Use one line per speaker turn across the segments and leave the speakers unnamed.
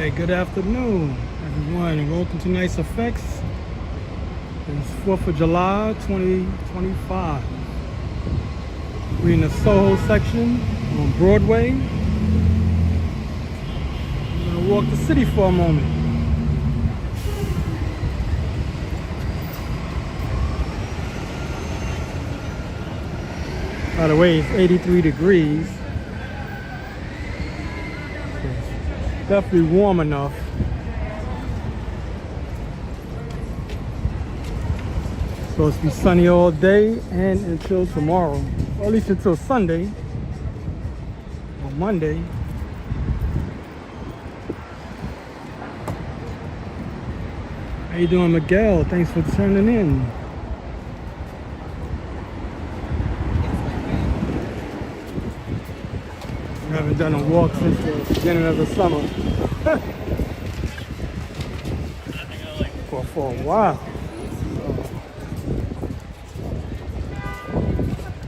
Alright, good afternoon, everyone, and welcome to Nice Effects. It's 4th of July, 2025. We're in the Soho section on Broadway. We're gonna walk the city for a moment. By the way, it's 83 degrees. Definitely warm enough. Supposed to be sunny all day and until tomorrow, or at least until Sunday or Monday. How you doing, Miguel? Thanks for turning in. I haven't done a walk since the beginning of the summer. for a while.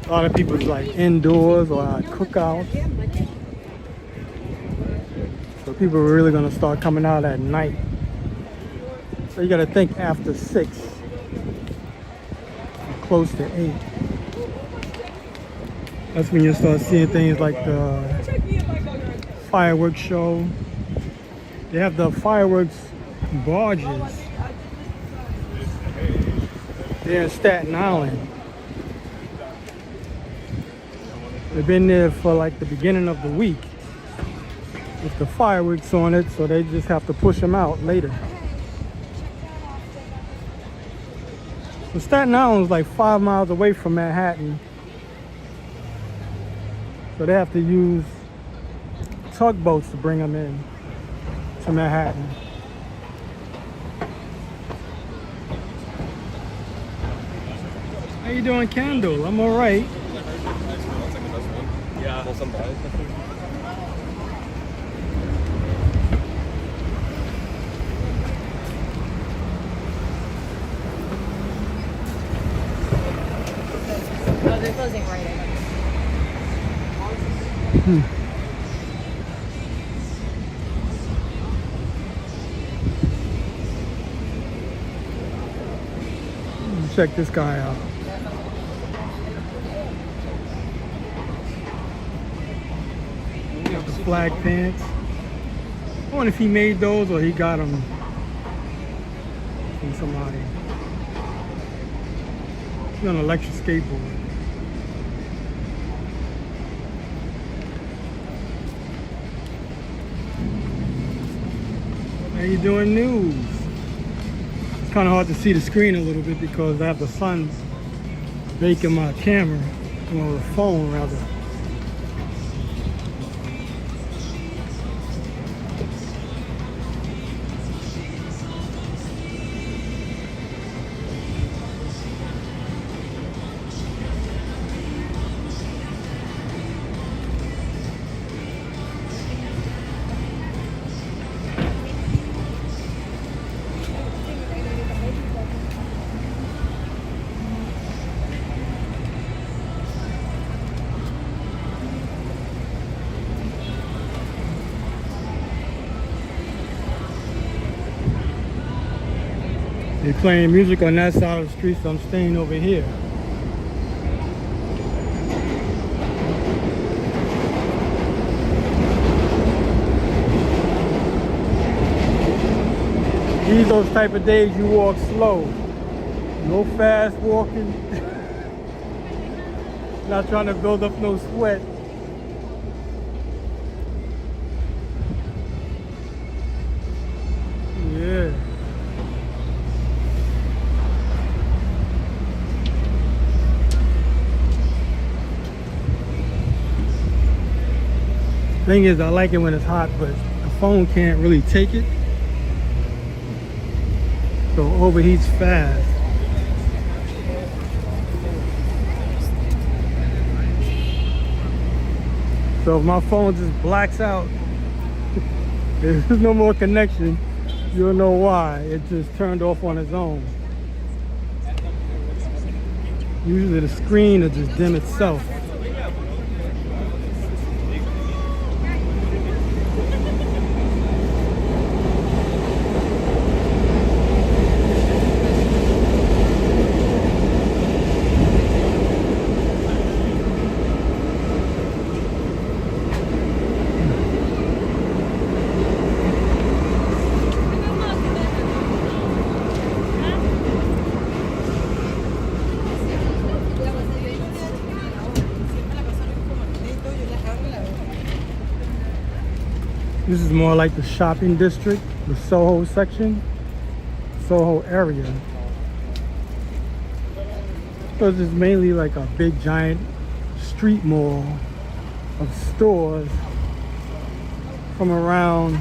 A lot of people's like indoors or at cookouts. So people are really gonna start coming out at night. So you gotta think after 6, close to 8. That's when you start seeing things like the fireworks show. They have the fireworks barges there in Staten Island. They've been there for like the beginning of the week with the fireworks on it, so they just have to push them out later. So Staten Island is like 5 miles away from Manhattan. So they have to use tugboats to bring them in to Manhattan. How you doing, Candle? I'm all right.
Yeah.
Oh, they're closing right in.
Check this guy out. Got the flag pants. I wonder if he made those or he got them from somebody. He's on an electric skateboard. How you doing, news? It's kind of hard to see the screen a little bit because I have the sun baking my camera, or the phone rather. They're playing music on that side of the street, so I'm staying over here. These those type of days you walk slow. No fast walking. Not trying to build up no sweat. Yeah. Thing is, I like it when it's hot, but the phone can't really take it. So it overheats fast. So if my phone just blacks out, there's no more connection. You'll know why. It just turned off on its own. Usually the screen will just dim itself. This is more like the shopping district, the Soho section, Soho area. Because it's mainly like a big giant street mall of stores from around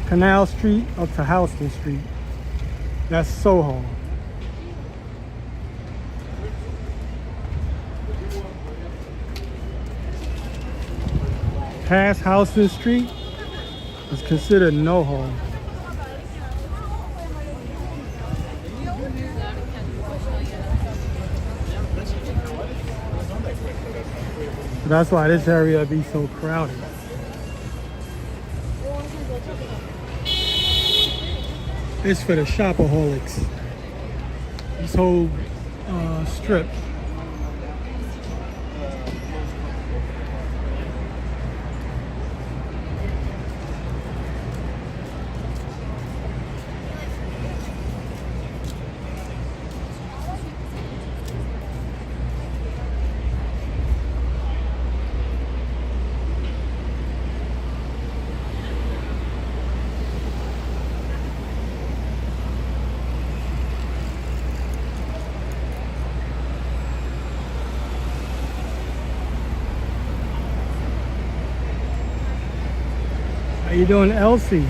Canal Street up to Houston Street. That's Soho. Past Houston Street is considered NoHo. That's why this area be so crowded. It's for the shopaholics. This whole strip. How you doing, Elsie?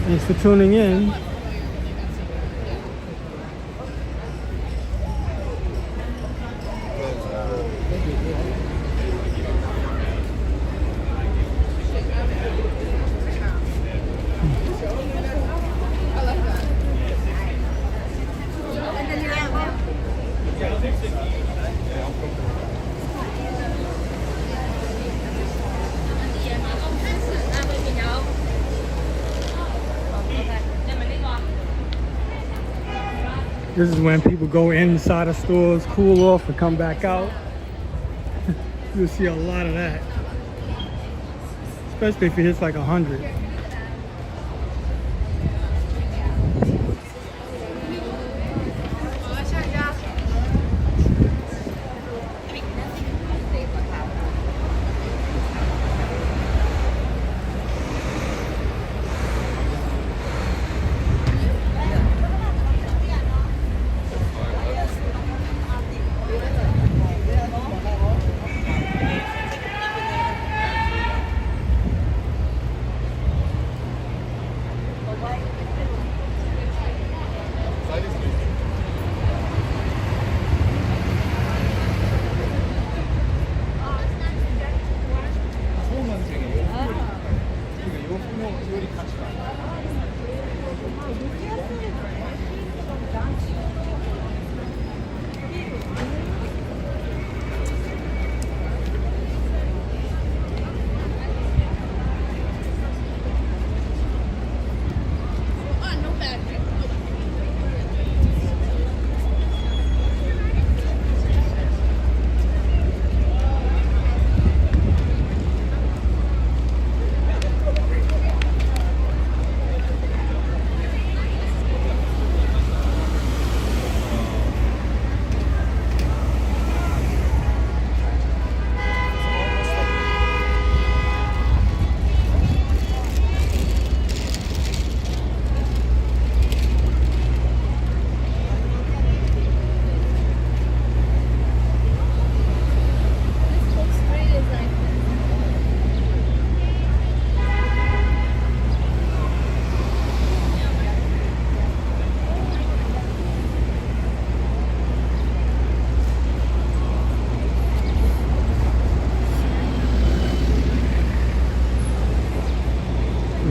Thanks for tuning in. This is when people go inside of stores, cool off, and come back out. You'll see a lot of that. Especially if it hits like 100.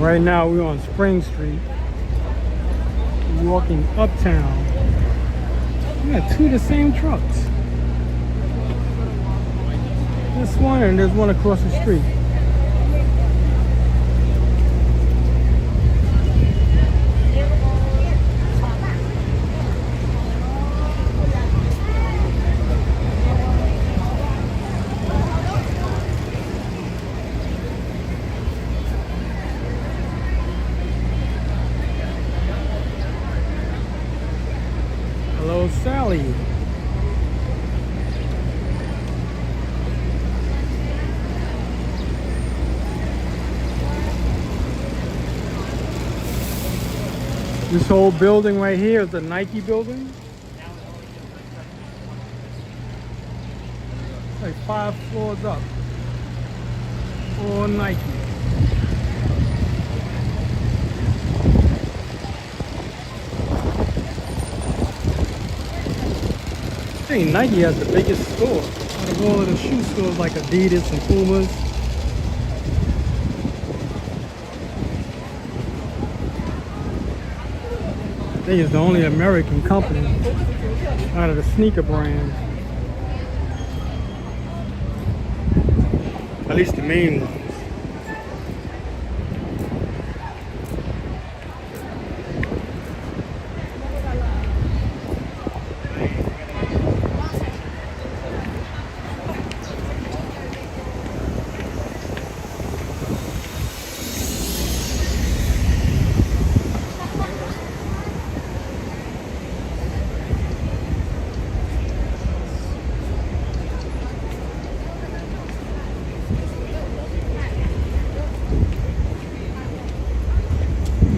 Right now we're on Spring Street, walking uptown. We got two of the same trucks. This one and there's one across the street. Hello, Sally. This whole building right here is the Nike building. It's like 5 floors up. All Nike. I think Nike has the biggest store out of all of the shoe stores like Adidas and Pumas. I think it's the only American company out of the sneaker brands. At least the main ones.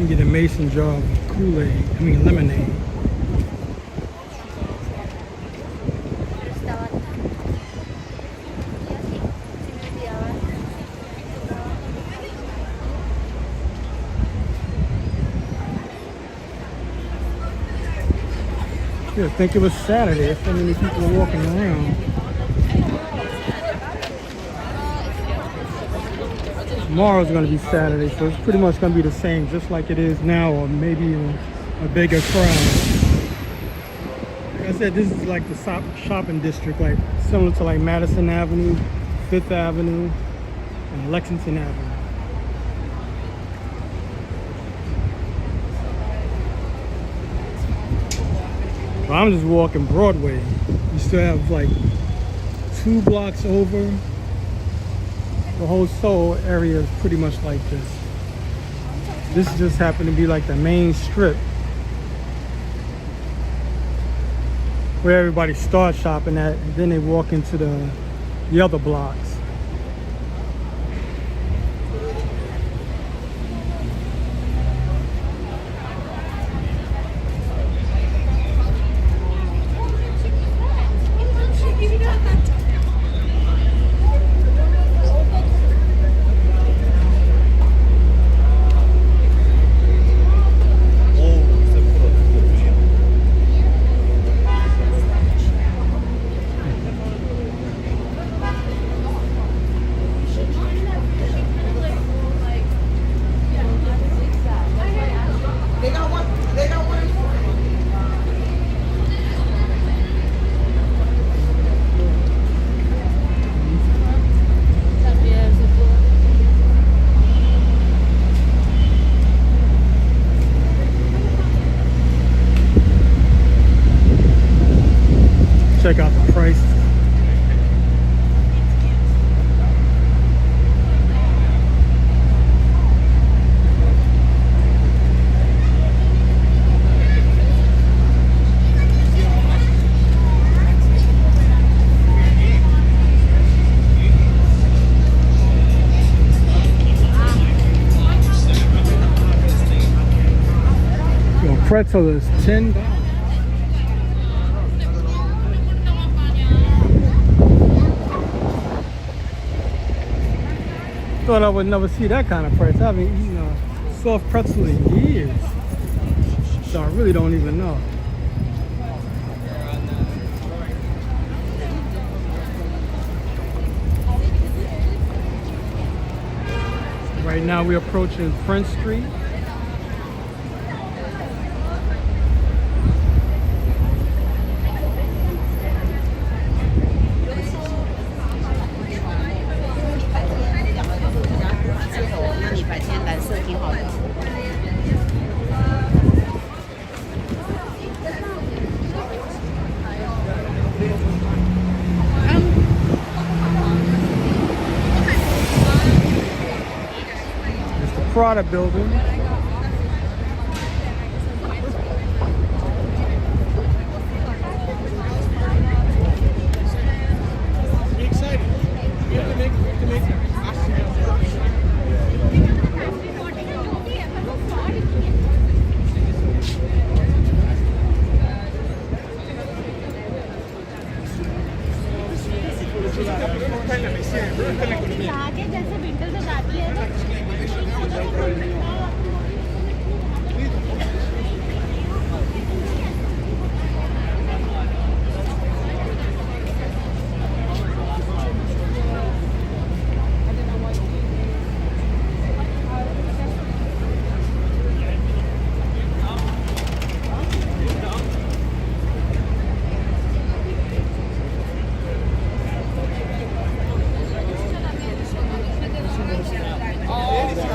Get a mason jar of Kool-Aid, lemonade. Yeah, I think it was Saturday. So many people were walking around. Tomorrow's going to be Saturday, so it's pretty much going to be the same, just like it is now, or maybe even a bigger crowd. Like I said, this is like the shopping district, like similar to like Madison Avenue, Fifth Avenue, and Lexington Avenue. But I'm just walking Broadway. You still have like 2 blocks over. The whole Soho area is pretty much like this. This just happened to be like the main strip where everybody starts shopping at, and then they walk into the other blocks. Check out the price. Your pretzel is $10. Thought I would never see that kind of price. I haven't eaten a soft pretzel in years, so I really don't even know. Right now we're approaching French Street. Prada building. Be excited. We have to make
यहाँ के जैसे winter से जाती है ना।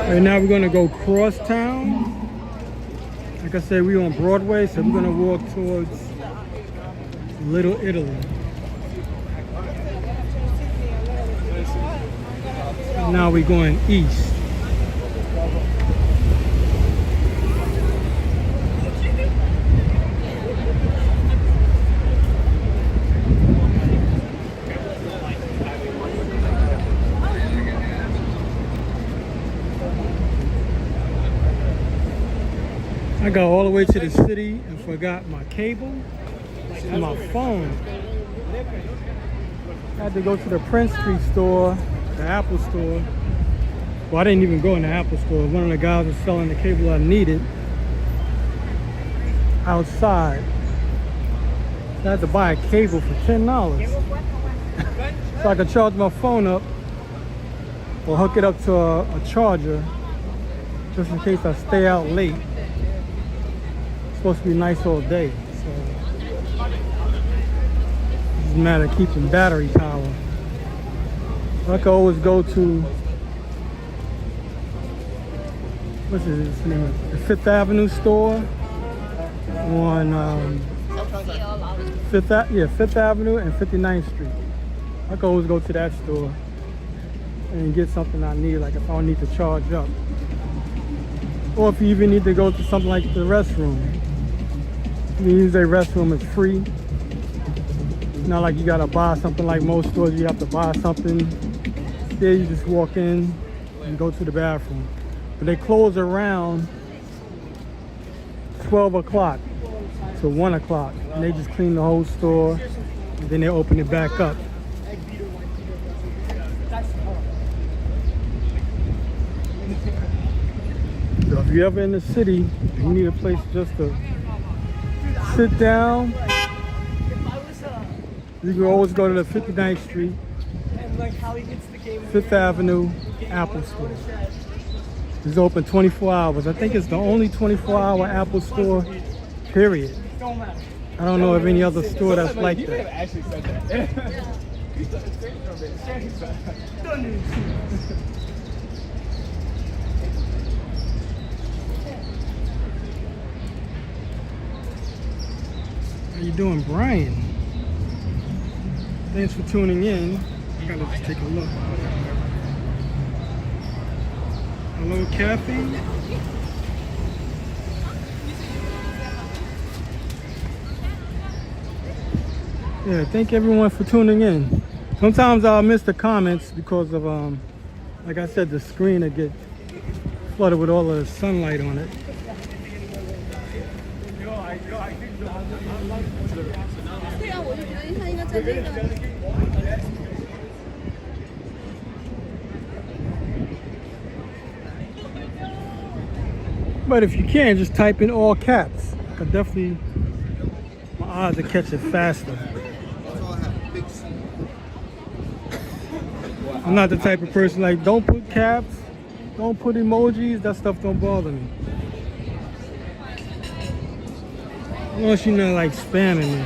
Right now we're gonna go cross town. Like I said, we're on Broadway, so we're gonna walk towards Little Italy. Now we're going east. I got all the way to the city and forgot my cable and my phone. I had to go to the Prince Street store, the Apple store. Well, I didn't even go in the Apple store. One of the guys was selling the cable I needed outside. So I had to buy a cable for $10 so I could charge my phone up or hook it up to a charger just in case I stay out late. It's supposed to be nice all day, so it's a matter of keeping battery power. I can always go to, what's his name? The Fifth Avenue store on Fifth Avenue and 59th Street. I can always go to that store and get something I need, like if I need to charge up. Or if you even need to go to something like the restroom. You use a restroom, it's free. It's not like you gotta buy something like most stores, you have to buy something. There you just walk in and go to the bathroom. But they close around 12 o'clock to 1 o'clock. And they just clean the whole store and then they open it back up. So if you're ever in the city, you need a place just to sit down. You can always go to the 59th Street, 5th Avenue Apple Store. It's open 24 hours. I think it's the only 24-hour Apple store, period. I don't know of any other store that's like that. How you doing, Brian? Thanks for tuning in. I gotta just take a look. Hello, Kathy. Yeah, thank everyone for tuning in. Sometimes I'll miss the comments because of, like I said, the screen will get flooded with all of the sunlight on it. But if you can, just type in all caps. I could definitely, my odds will catch it faster. I'm not the type of person like, don't put caps, don't put emojis, that stuff don't bother me. Unless you're not like spamming me.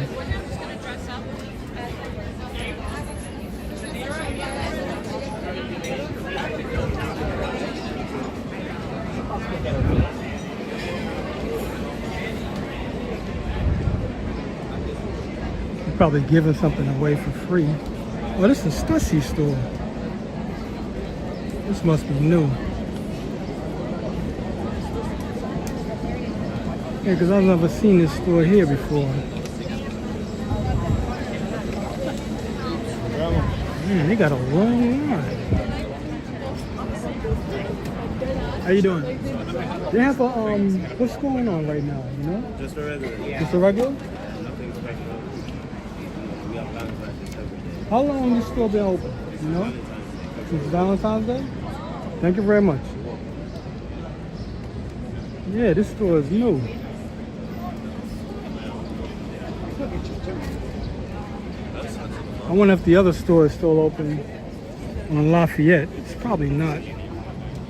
You're probably giving something away for free. Oh, this is a Stussy store. This must be new. Yeah, because I've never seen this store here before. Man, they got a long line. How you doing? They have a, what's going on right now, you know?
Just a regular. Yeah.
Just a regular?
Nothing special. We have plans like this every day.
How long has this store been open, you know? It's Valentine's Day? Thank you very much. Yeah, this store is new. I wonder if the other store is still open on Lafayette. It's probably not.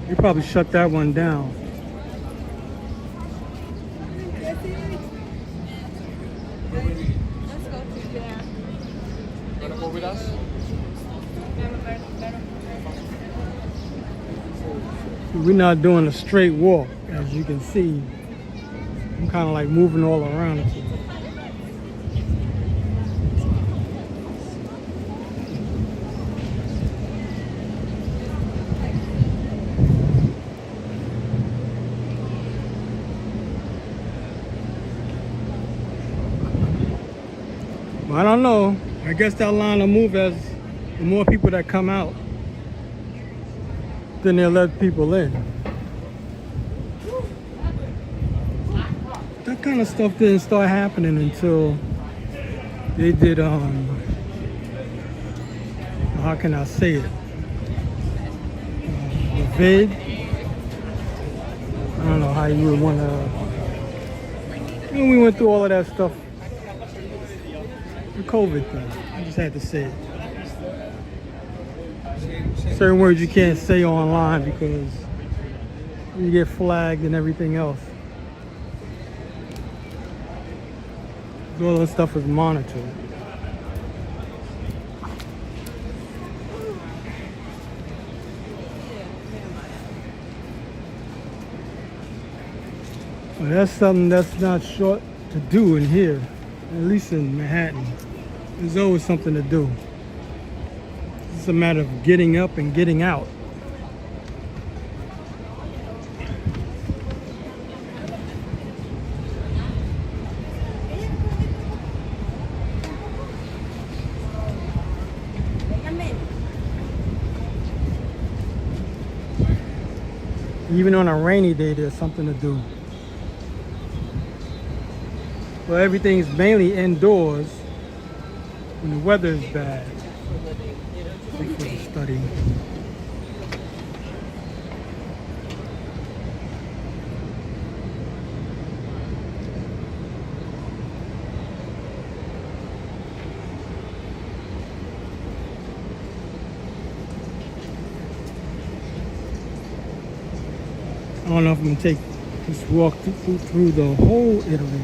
They probably shut that one down. We're not doing a straight walk, as you can see. I'm kind of like moving all around. Well, I don't know. I guess that line will move as the more people that come out, then they'll let people in. That kind of stuff didn't start happening until they did, how can I say it? The vid. I don't know how you would want to. When we went through all of that stuff, the COVID thing, I just had to say it. Certain words you can't say online because you get flagged and everything else. All that stuff is monitored. Well, that's something that's not short to do in here, at least in Manhattan. There's always something to do. It's a matter of getting up and getting out. Even on a rainy day, there's something to do. Well, everything's mainly indoors when the weather is bad. For the study. I don't know if I'm gonna take this walk through the whole Italy.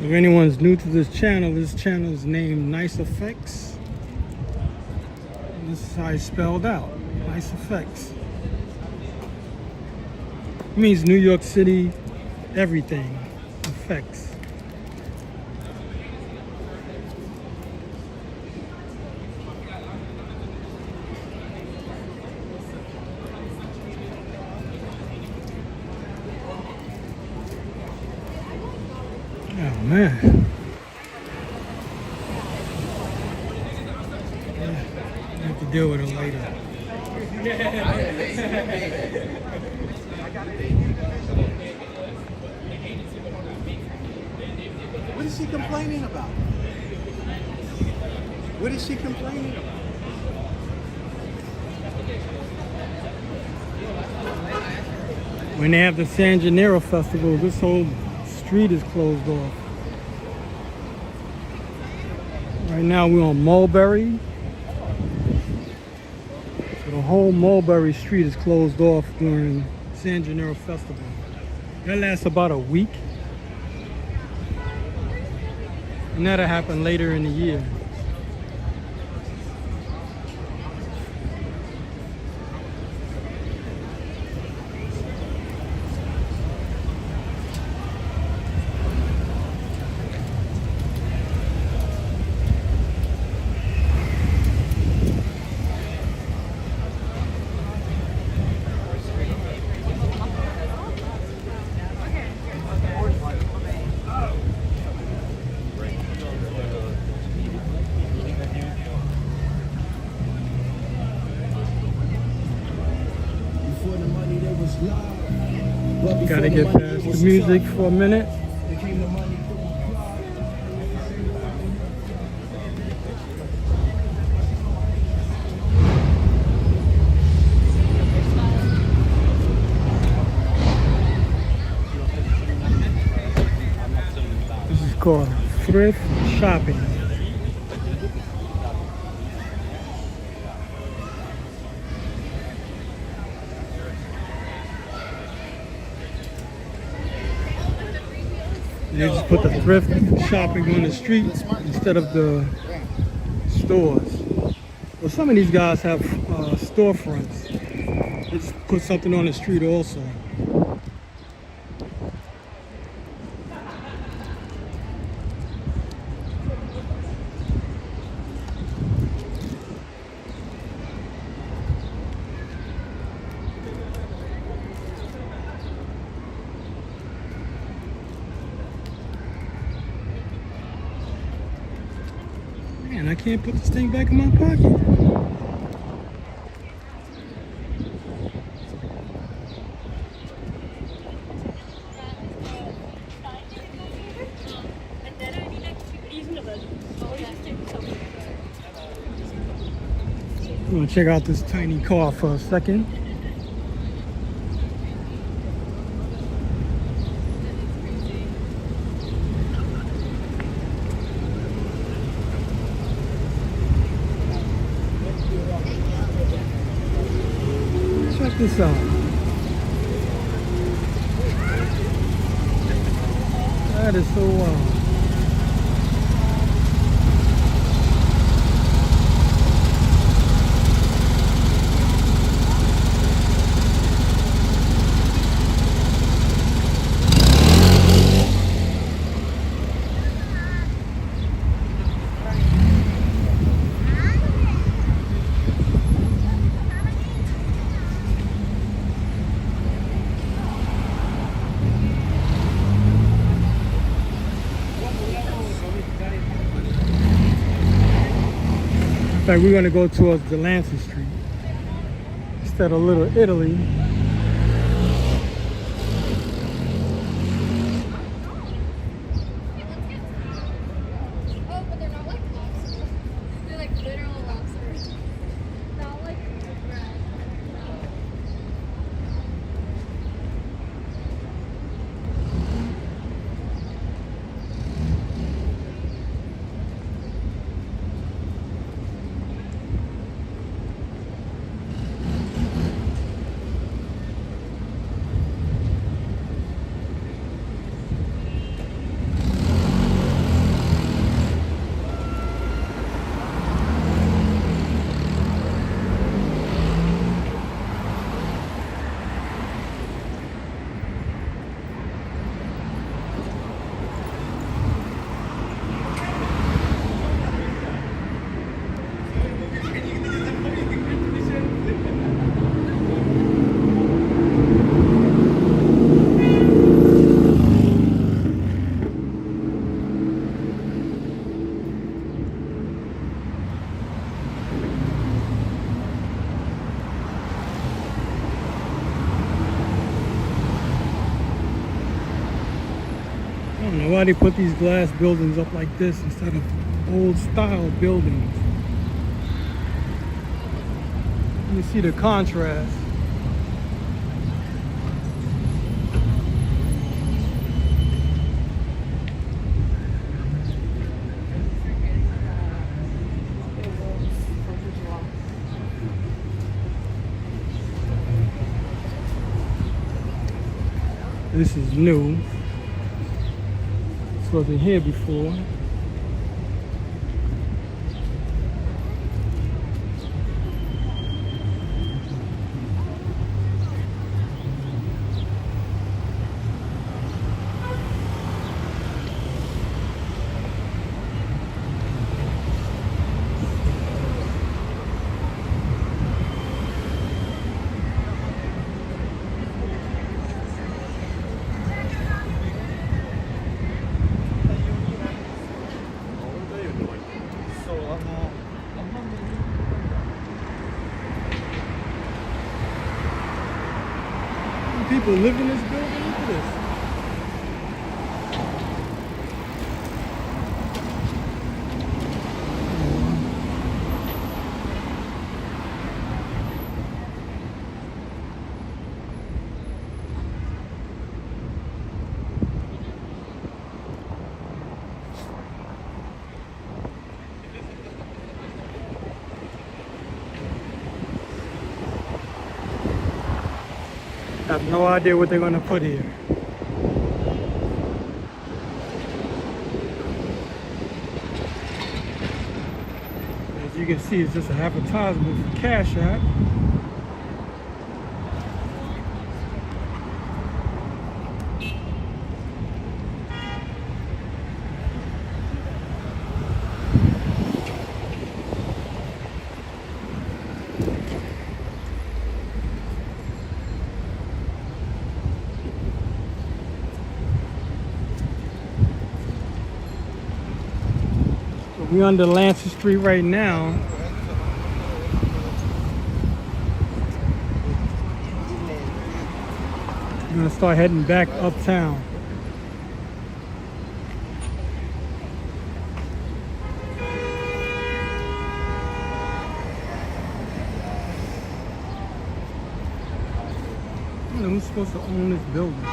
If anyone's new to this channel is named Nice Effects. And this is how it's spelled out, Nice Effects. It means New York City, everything, effects. Oh man. Yeah, I have to deal with it later.
What is she complaining about? What is she complaining about?
When they have the San Gennaro Festival, this whole street is closed off. Right now we're on Mulberry. So the whole Mulberry Street is closed off during San Gennaro Festival. That lasts about a week. And that'll happen later in the year. Gotta get past the music for a minute. This is called thrift shopping. They just put the thrift shopping on the street instead of the stores. Well, some of these guys have storefronts. They just put something on the street also. Man, I can't put this thing back in my pocket. I'm gonna check out this tiny car for a second. Check this out. That is so wild. In fact, we're going to go towards Delancey Street instead of Little Italy.
Oh, but they're not like lobsters. They're like literal lobsters. Not like bread. I don't know why they put these glass buildings up like this instead of old style buildings. You see the contrast. This is new. This wasn't here before.
people live in this building. Look at this. I have no idea what they're going to put here. As you can see, it's just an advertisement for Cash App. We're under Lancet Street right now. We're gonna start heading back uptown. I don't know who's supposed to own this building.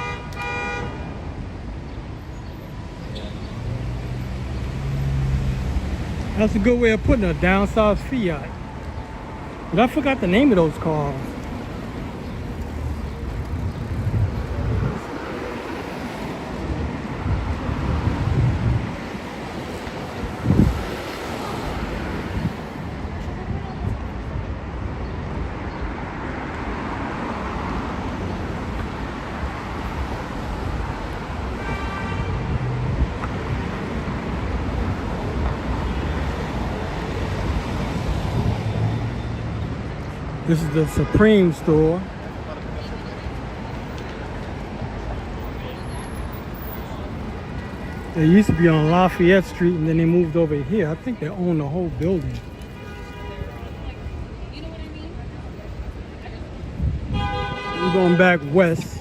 That's a good way of putting a downsized Fiat. But I forgot the name of those cars. This is the Supreme store. They used to be on Lafayette Street and then they moved over here. I think they own the whole building. We're going back west.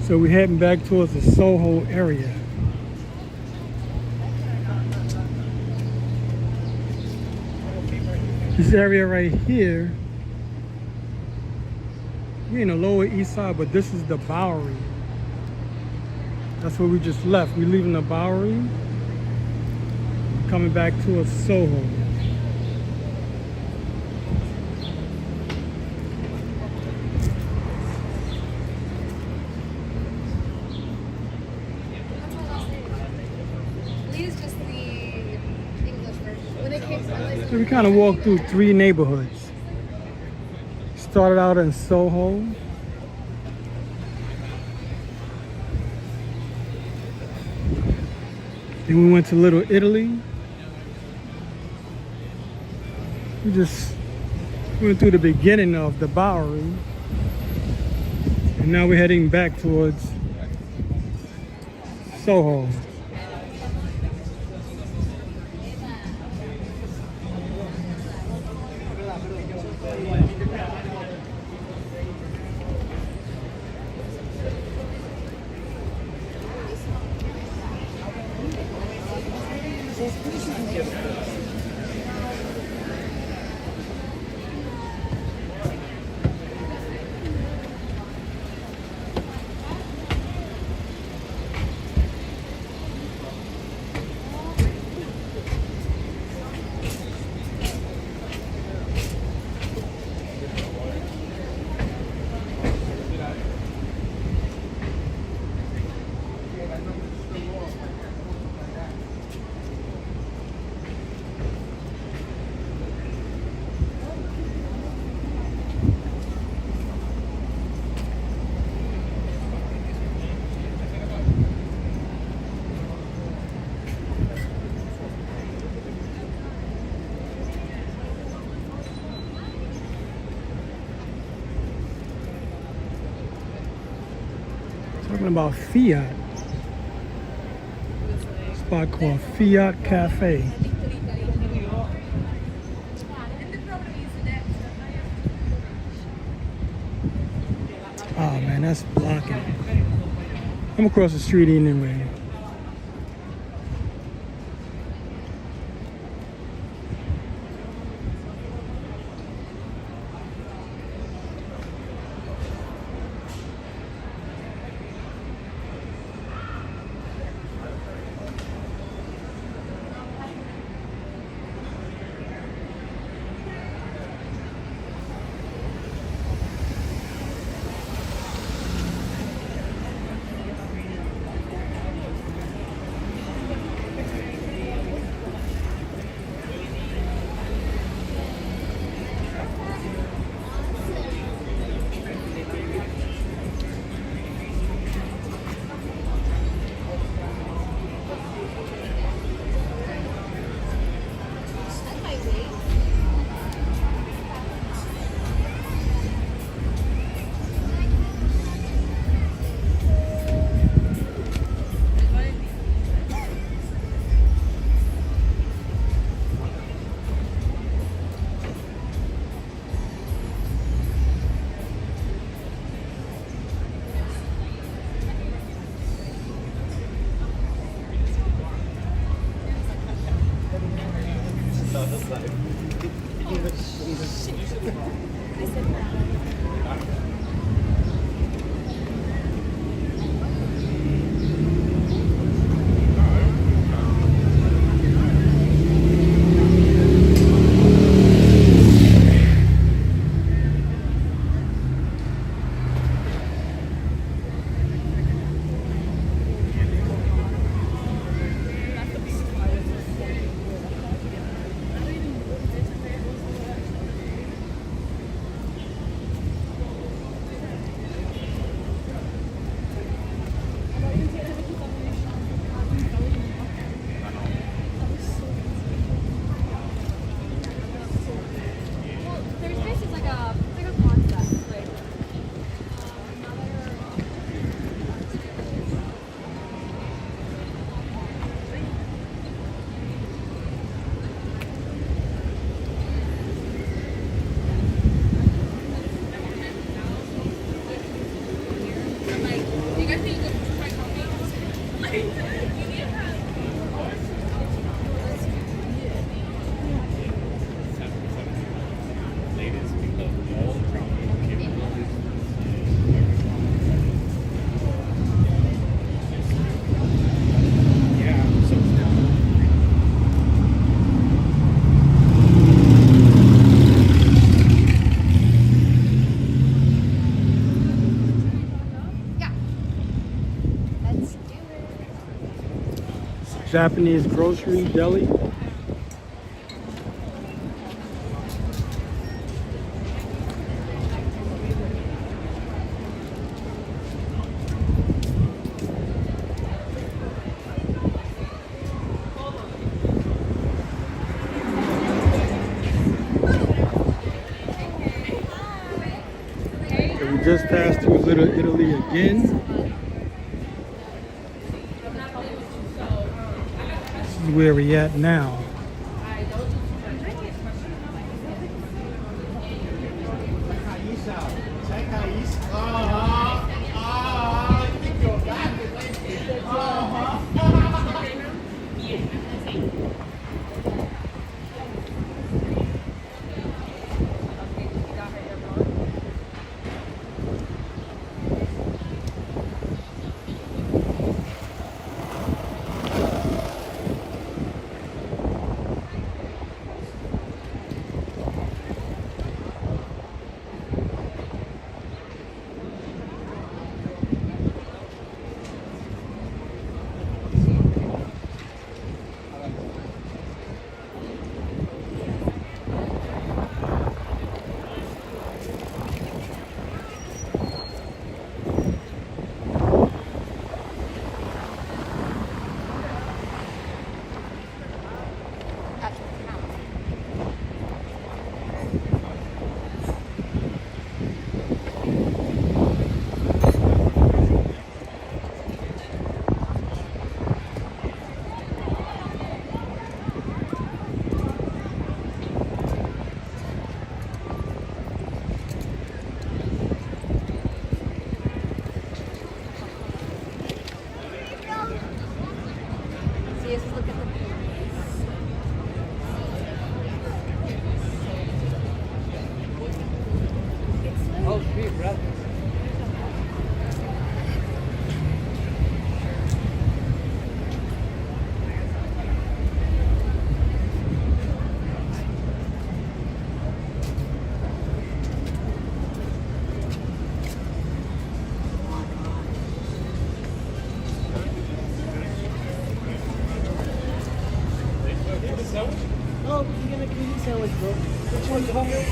So we're heading back towards the Soho area. This area right here, we're in the Lower East Side, but this is the Bowery. That's where we just left. We're leaving the Bowery, coming back towards Soho. So we kind of walked through three neighborhoods. Started out in Soho. Then we went to Little Italy. We just went through the beginning of the Bowery. And now we're heading back towards Soho. Talking about Fiat. Spot called Fiat Cafe. Oh man, that's blocking. I'm across the street anyway. Japanese grocery deli. So we just passed through Little Italy again. Where we at now?
Oh, you get a community sandwich, bro. Which one's hungry?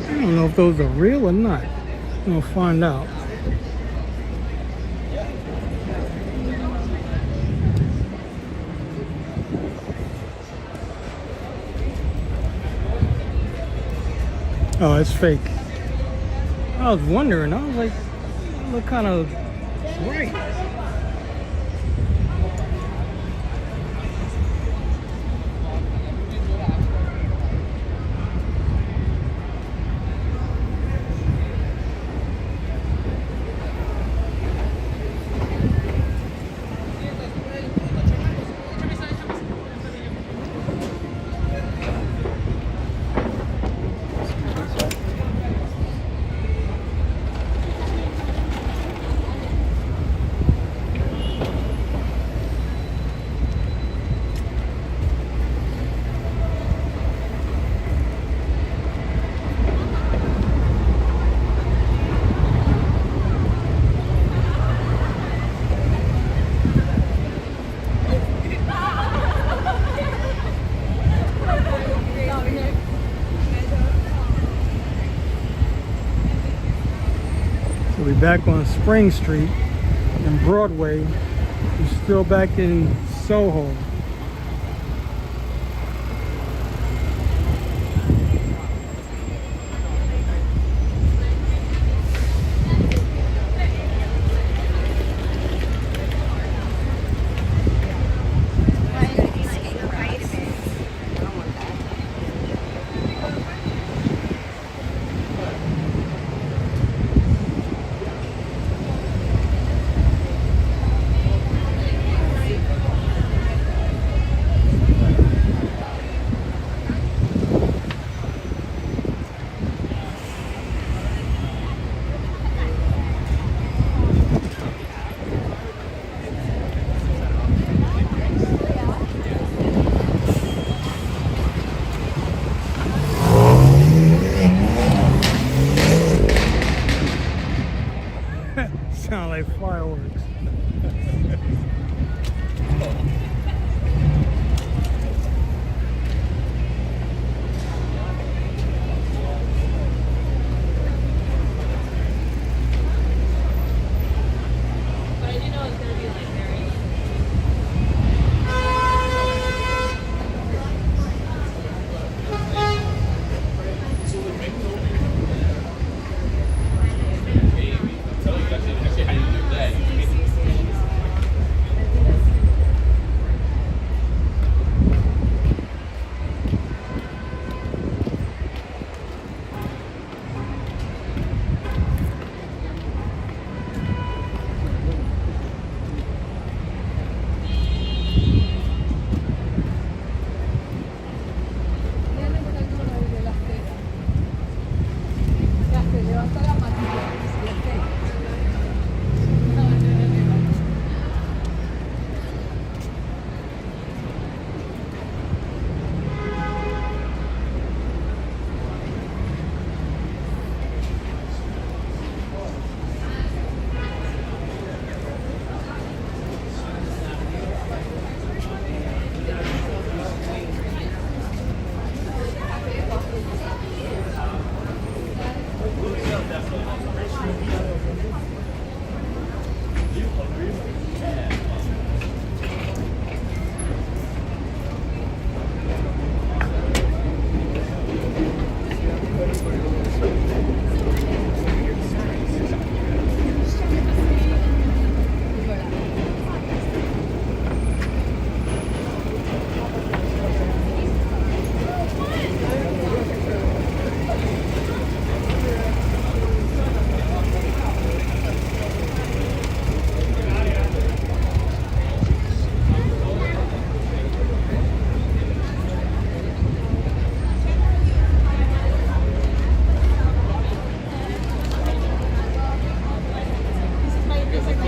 I don't know if those are real or not. We'll find out. Oh, it's fake. I was wondering. I was like, look kind of right. So we're back on Spring Street and Broadway. We're still back in Soho. Sound like fireworks.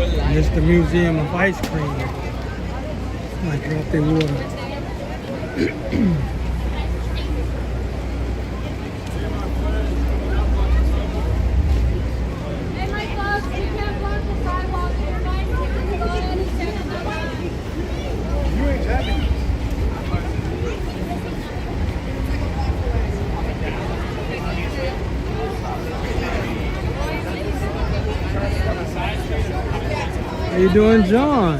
And it's the Museum of Ice Cream. Might drop their water. How you doing, John?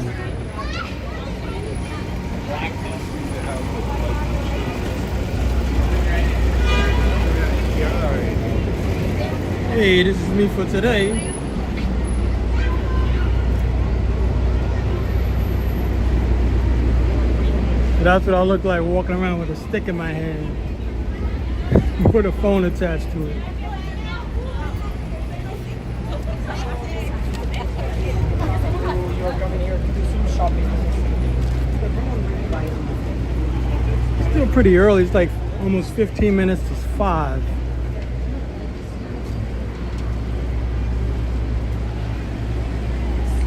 Hey, this is me for today. That's what I look like walking around with a stick in my hand with a phone attached to it.
You're coming here to do some shopping.
Still pretty early. It's like almost 15 minutes to 5.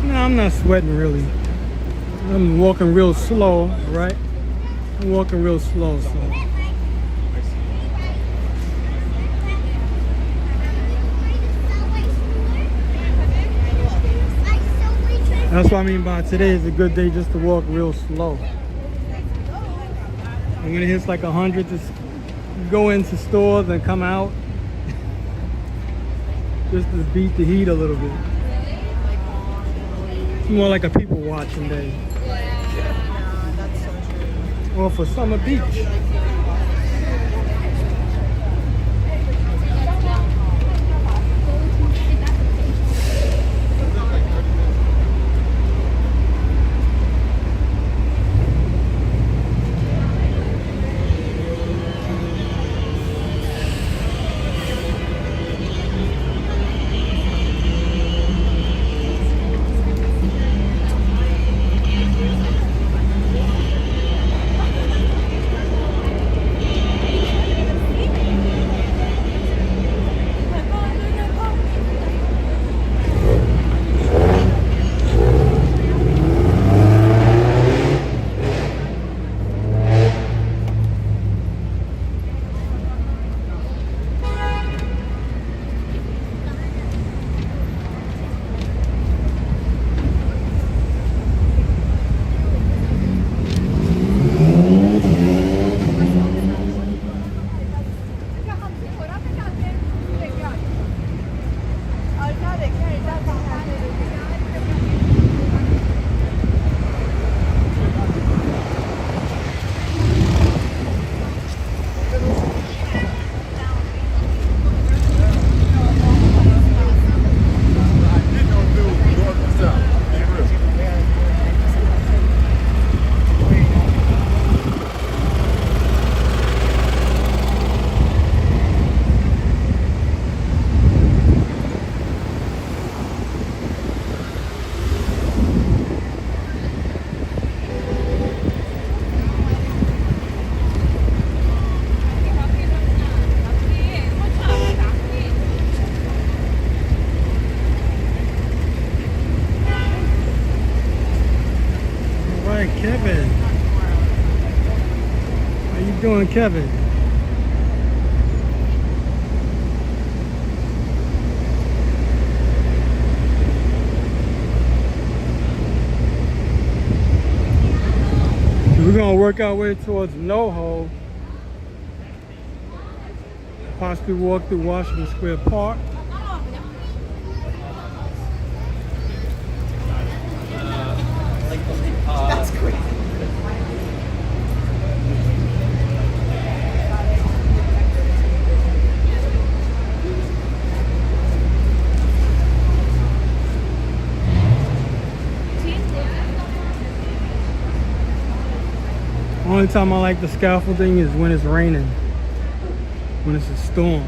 No, I'm not sweating really. I'm walking real slow, right? I'm walking real slow, so. That's what I mean by today is a good day just to walk real slow. And when it hits like 100, just go into stores and come out. Just to beat the heat a little bit. It's more like a people watching day.
Yeah, that's so true.
Or for Summer Beach. Kevin. How you doing, Kevin? We're gonna work our way towards NoHo. Possibly walk through Washington Square Park.
That's crazy.
Only time I like the scaffolding is when it's raining, when it's a storm.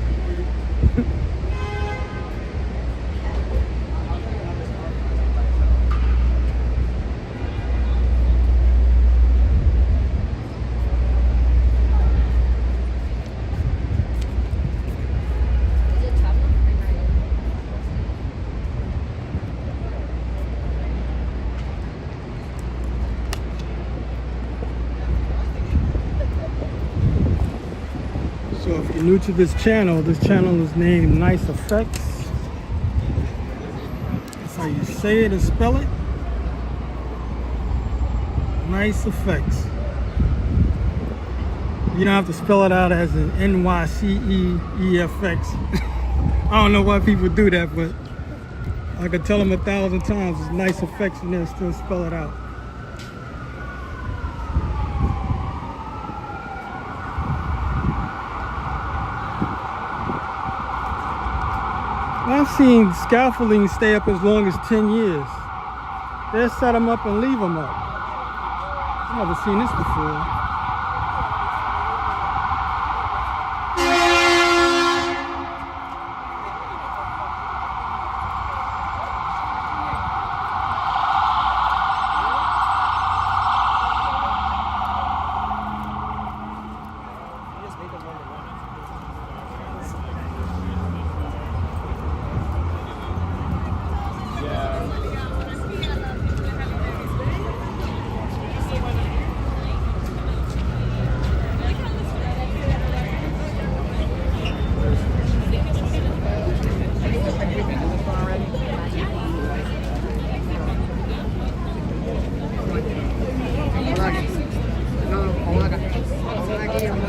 new to this channel is named Nice Effects. That's how you say it and spell it. Nice Effects. You don't have to spell it out as an NYCEEFX. I don't know why people do that, but I could tell them 1,000 times it's Nice Effects and they'll still spell it out. I've seen scaffolding stay up as long as 10 years. They'll set them up and leave them up. I've never seen this before.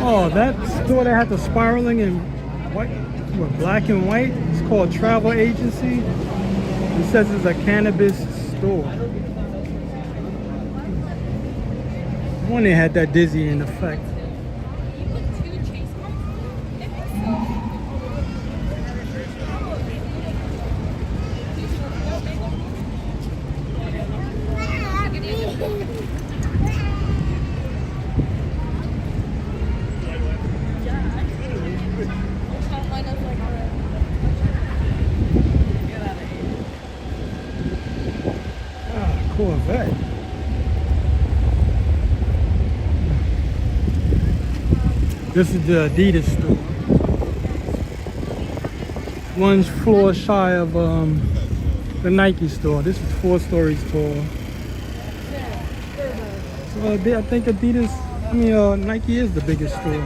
Oh, that store that had the spiraling in white, what, black and white? It's called Travel Agency. It says it's a cannabis store. One they had that dizzying effect. Corvette. This is the Adidas store. One floor shy of the Nike store. This is 4 stories tall. So I think Adidas, Nike is the biggest store.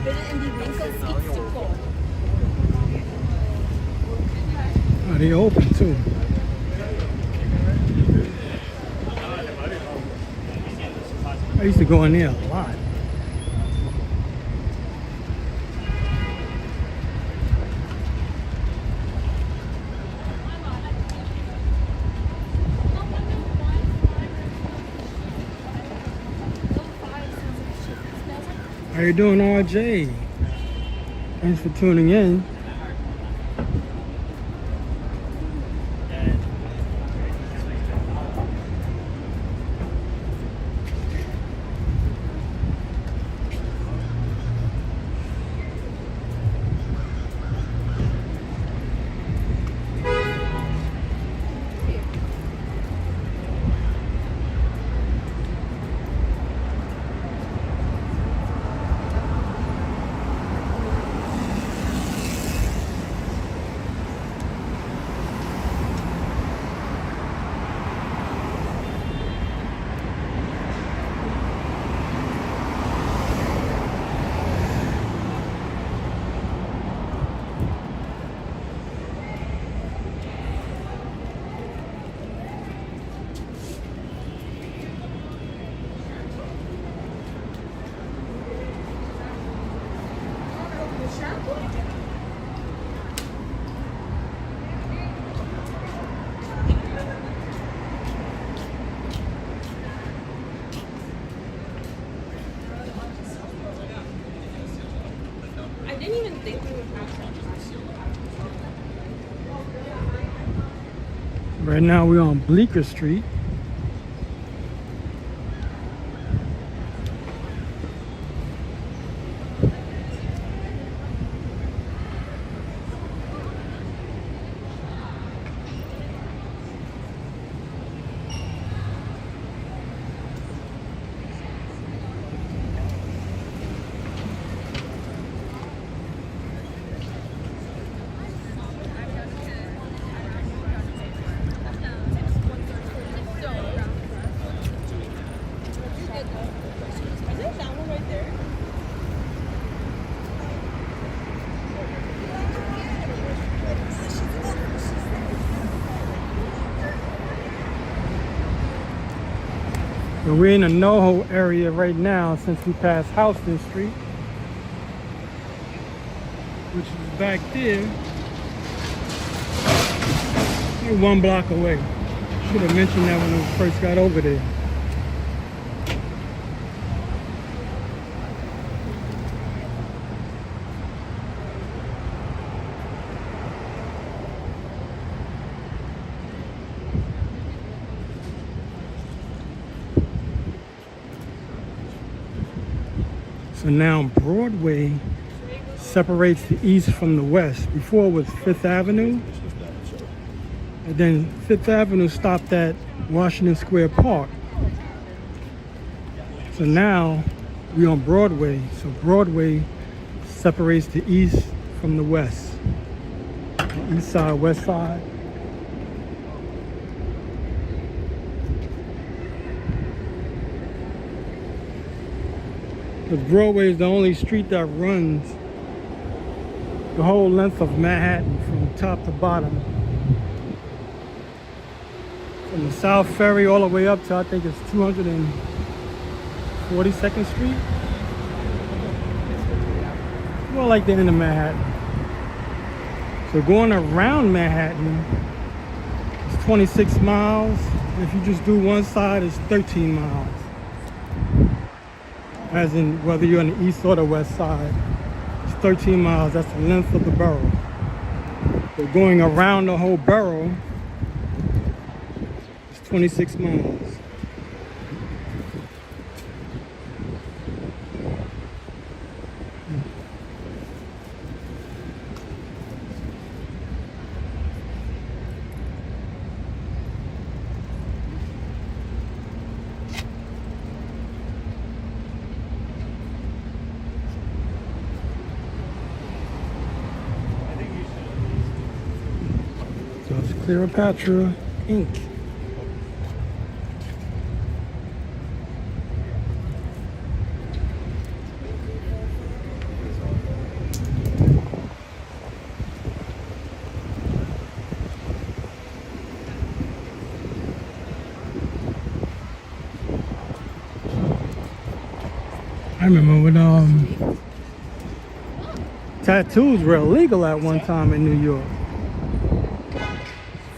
Oh, they open too. I used to go in there a lot. How you doing, RJ? Thanks for tuning in.
didn't even think we would have that.
Right now we're on Bleecker Street. So we're in the NoHo area right now since we passed Houston Street, which is back there, maybe 1 block away. Should have mentioned that when we first got over there. So now Broadway separates the east from the west. Before it was 5th Avenue. And then 5th Avenue stopped at Washington Square Park. So now we're on Broadway. So Broadway separates the east from the west. The east side, west side. Because Broadway is the only street that runs the whole length of Manhattan from top to bottom. From the South Ferry all the way up to, I think it's 242nd Street. More like the end of Manhattan. So going around Manhattan is 26 miles. If you just do one side, it's 13 miles. As in whether you're on the east or the west side. It's 13 miles, that's the length of the borough. But going around the whole borough, 26 miles. So it's Cleopatra Inc. I remember when tattoos were illegal at one time in New York.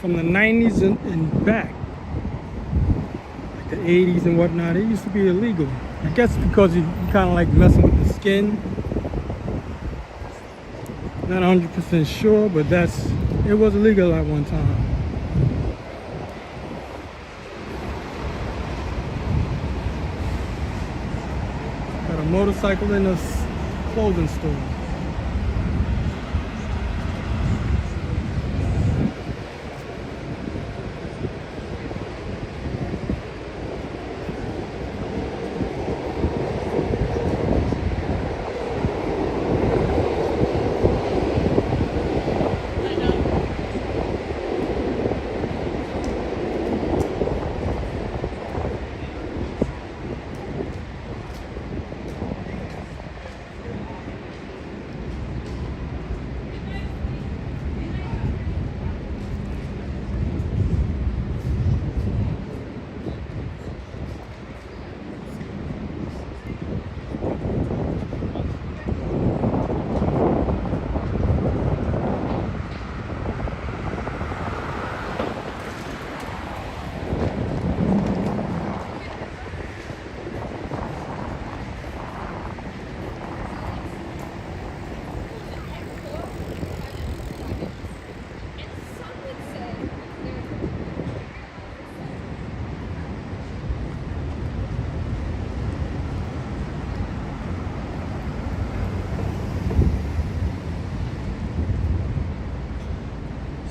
From the 90s and back. Like the 80s and whatnot, it used to be illegal. I guess because you kind of like messing with the skin. Not 100% sure, but it was illegal at one time. Got a motorcycle in a clothing store.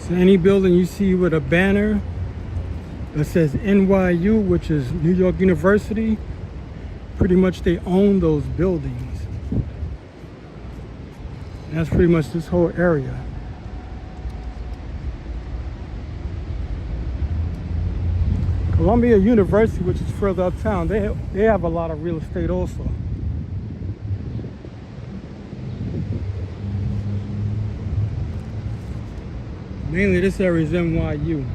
So any building you see with a banner that says NYU, which is New York University, pretty much they own those buildings. And that's pretty much this whole area. Columbia University, which is further uptown, they have a lot of real estate also. Mainly this area is NYU.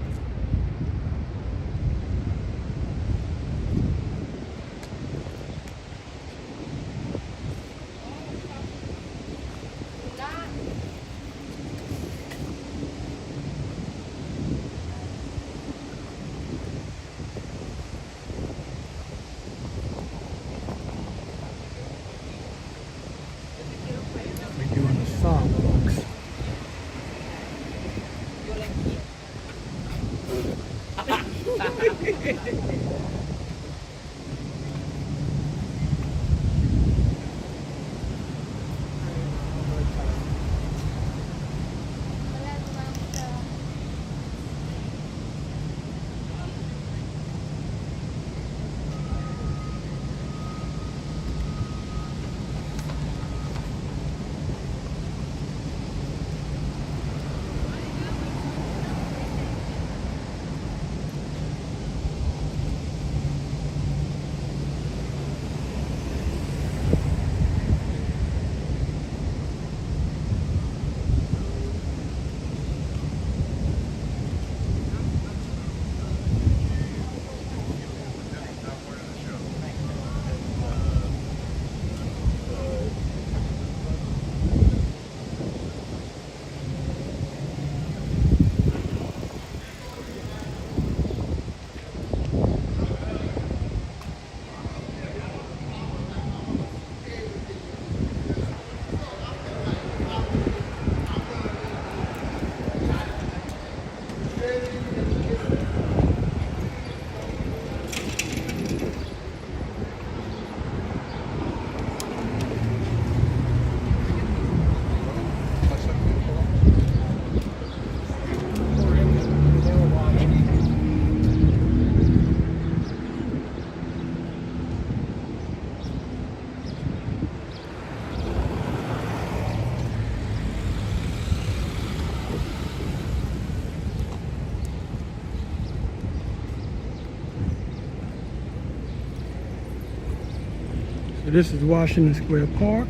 So this is Washington Square Park.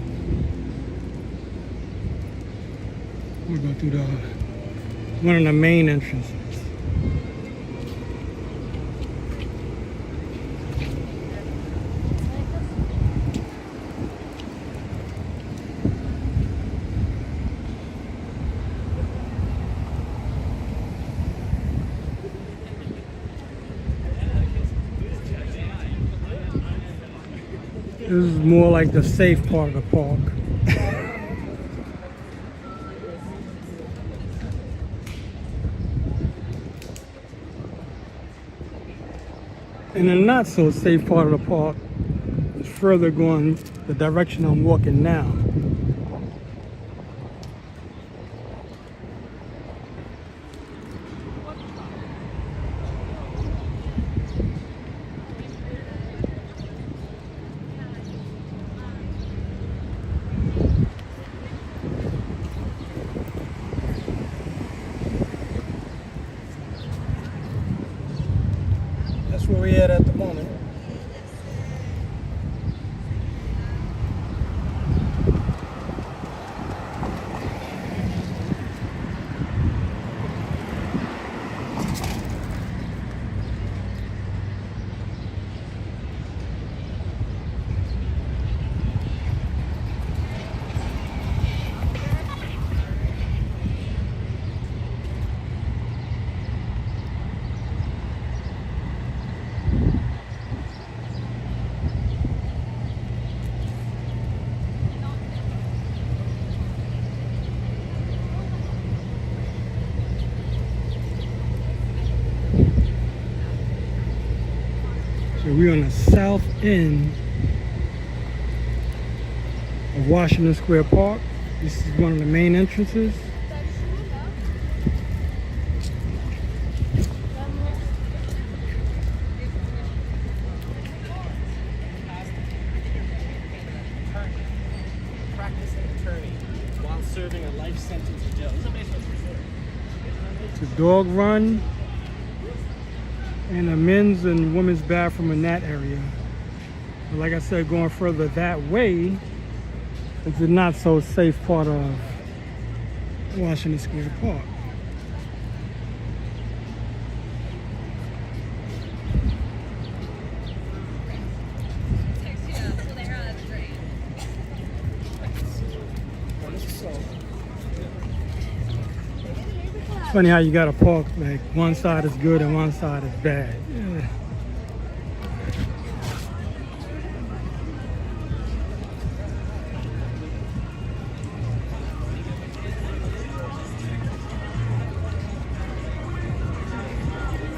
We'll go through one of the main entrances. This is more like the safe part of the park. And the not so safe part of the park is further going the direction I'm walking now. That's where we're at the moment. So we're on the south end of Washington Square Park. This is one of the main entrances.
Practicing attorney while serving a life sentence in jail.
It's a dog run and a men's and women's bathroom in that area. But like I said, going further that way, it's the not so safe part of Washington Square Park. It's funny how you got a park like one side is good and one side is bad. Yeah.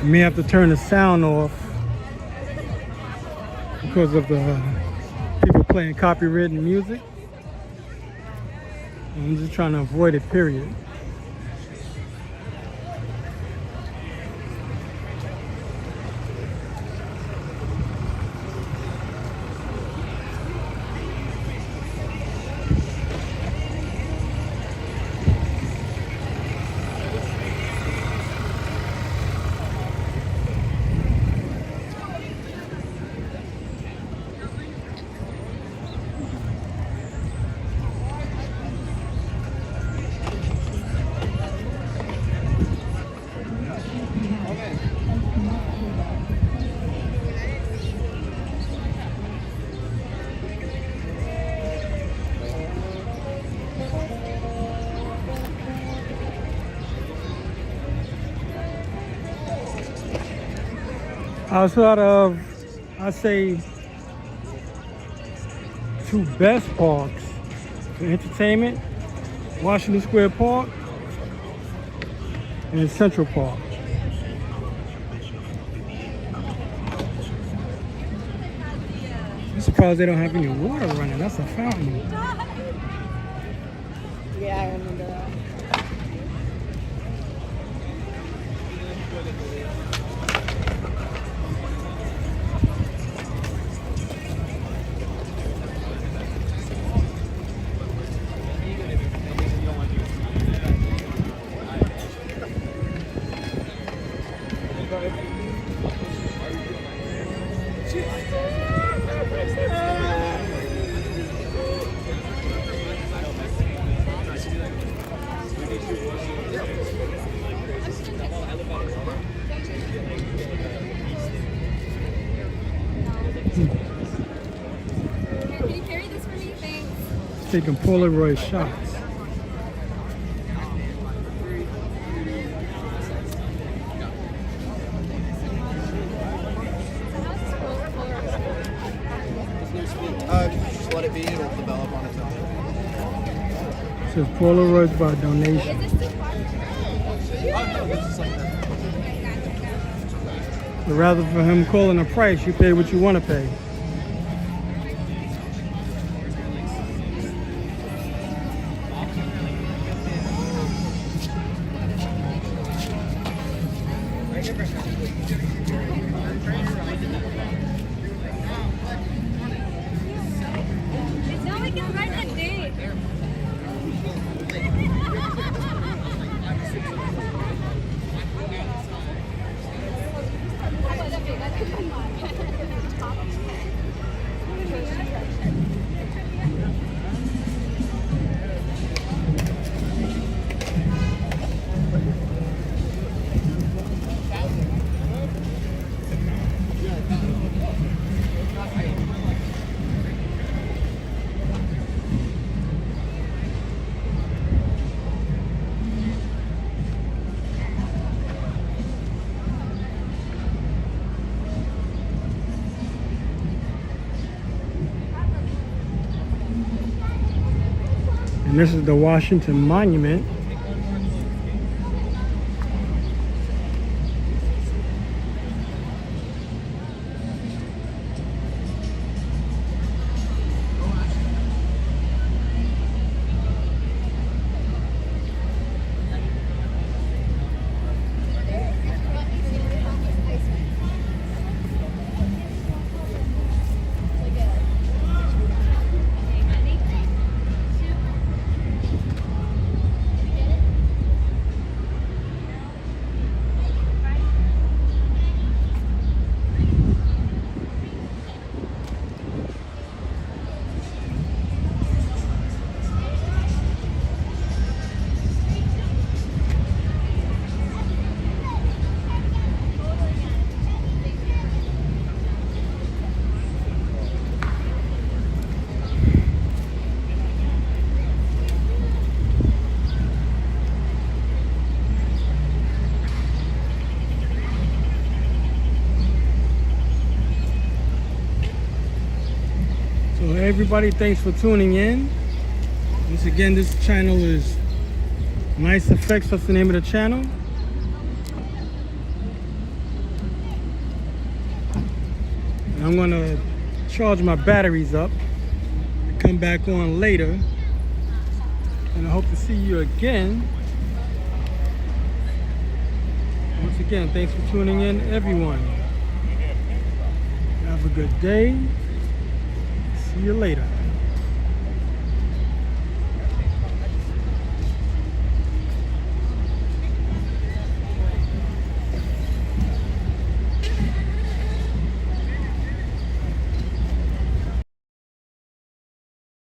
I may have to turn the sound off because of the people playing copywritten music. I'm just trying to avoid it, period. Outside of, I say, two best parks for entertainment, Washington Square Park and Central Park. I'm surprised they don't have any water running. That's a fountain.
Yeah, I remember that.
Can you carry this for me? Thanks.
Taking Polaroid shots.
Just let it be, it'll develop on its own.
It says Polaroids by donation.
Is this too far?
No, it's just like that.
But rather for him calling a price, you pay what you want to pay.
It's not like it's right at day.
And this is the Washington Monument. So everybody, thanks for tuning in. Once again, this channel is Nice Effects. That's the name of the channel. And I'm gonna charge my batteries up and come back on later. And I hope to see you again. Once again, thanks for tuning in, everyone. Have a good day. See you later.